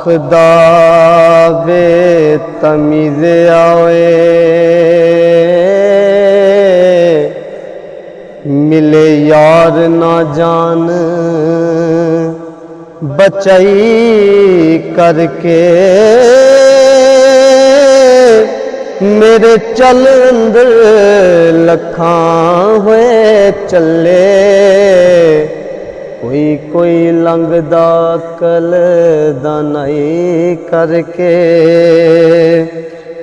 आखदा वे तमीज़ आवे मिले यार ना जान बचाई करके मेरे चलंद लखां हुए चले कोई कोई लंघदा कल दानाई करके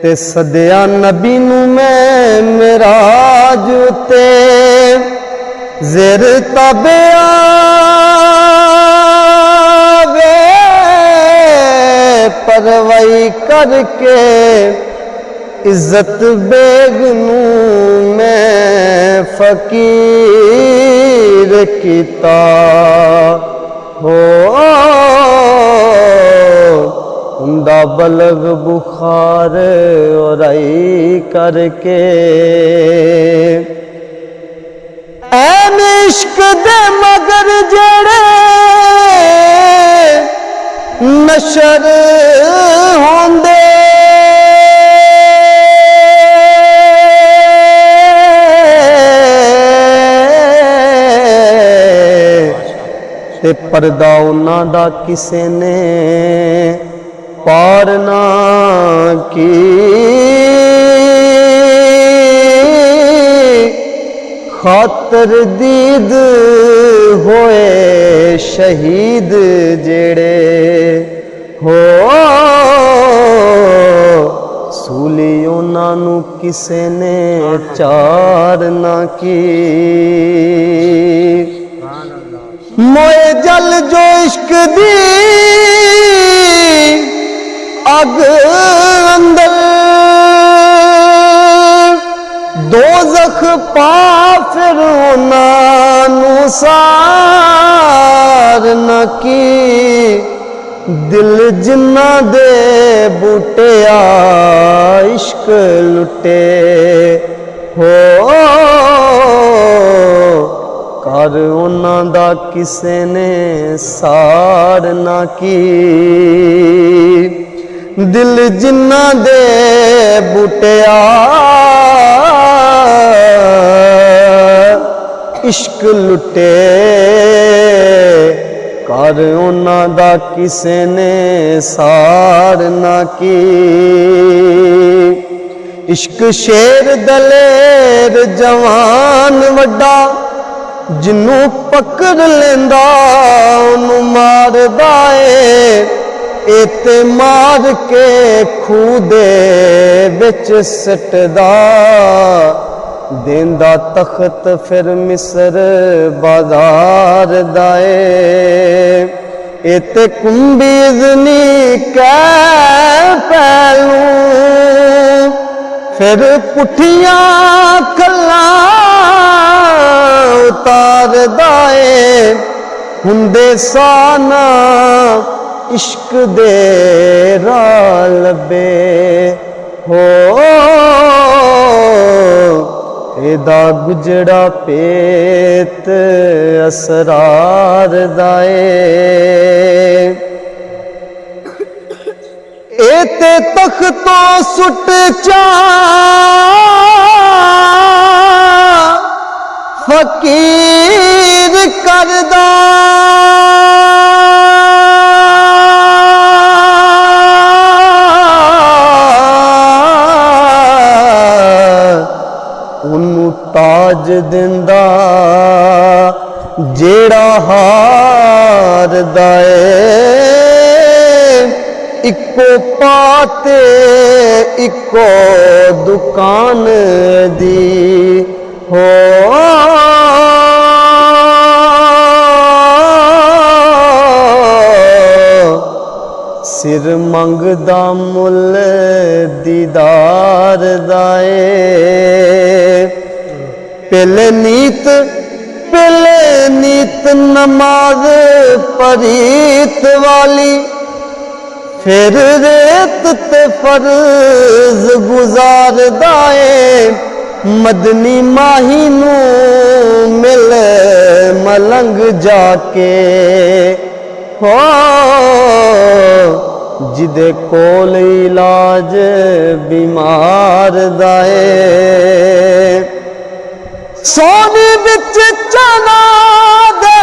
ते सदिया नबी नू मैं मेराज ते ज़ेर तबिया वे परवाई करके इज्जत बेग नू मैं फकीर कीता हो उंदा बलग बुखार औराई करके ऐन इश्क दे मगर जेड़े नशर होंदे ते पर्दा उन्हां दा किसे ने पार ना की खातर दीद होए शहीद जेड़े हो सूली उन्हां नू किसे ने चार ना की मोए जल जो इश्क दी अग अंदर दोज़ख पा फिर उन्हां सार न की दिल जिन्ना दे बूटे इश्क लुटे हो कर उन्हां दा किसे ने सार ना की दिल जिन्ना दे बूटिया इश्क लुटे कर उन्हां दा किसे ने सार ना की इश्क शेर दलेर जवान वड्डा जिन्नू पकड़ लेंदा उन्नू मारदा ए ते मार के खूह दे विच सटदा देंदा तख्त फिर मिस्र बाजार दाए ते कुंभीज़नी कै पैलू फिर पुठियां कल्ला उतार दाए हुंदे साना इश्क दे राह लबे हो एदा गुजड़ा पेत असरार दाए एते तख्तो सुट चा फकीर करदा उन्नू ताज दिंदा जेड़ा हार दाए इको पाते इको दुकान दी हो सिर मंगदा मुल दीदार दाए पहले नीत नमाज परीत वाली फिर रेत ते फर्ज गुजार दाए मदनी माही नू मिल मलंग जाके हो जिदे कोल इलाज बीमार दा है। सोनी बिच चना दे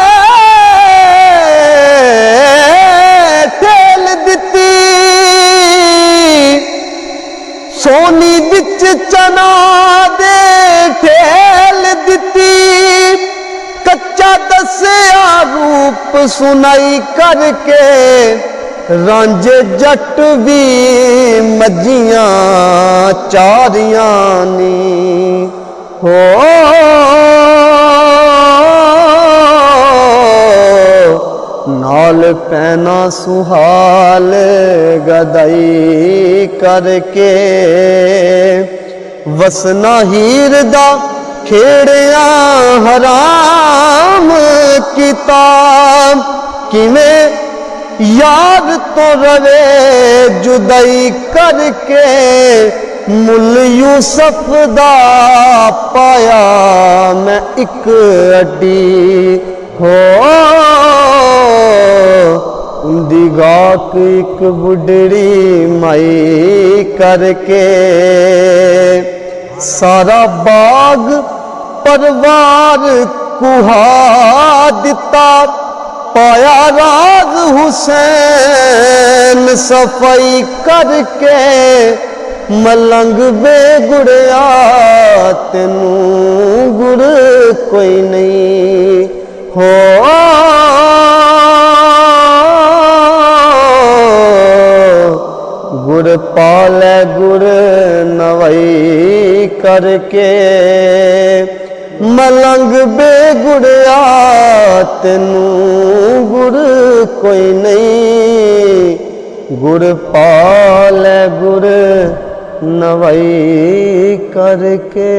ठेल दिती, सोनी बिच चना दे ठेल दिती, कच्चा दसिया रूप सुनाई करके रांझे जट भी मज्जियां चारियां नी हो। नाल पैना सुहाल गदाई करके वसना हीर दा खेड़िया हराम किताब किवें याद तो रवे जुदाई करके मुल यूसुफ दा पाया मैं एक अड्डी हो। उंदी गाक एक बुढ़ड़ी माई करके सारा बाग परवार कुहा दिता, पाया राज हुसैन सफाई करके मलंग बेगुड़िया तेनू गुड़ कोई नहीं हो। गुड़ पाले गुड़ नवई करके मलंग बेगुड़िया तेनू गुड़ कोई नहीं, गुड़ पाले गुड़ नवई करके।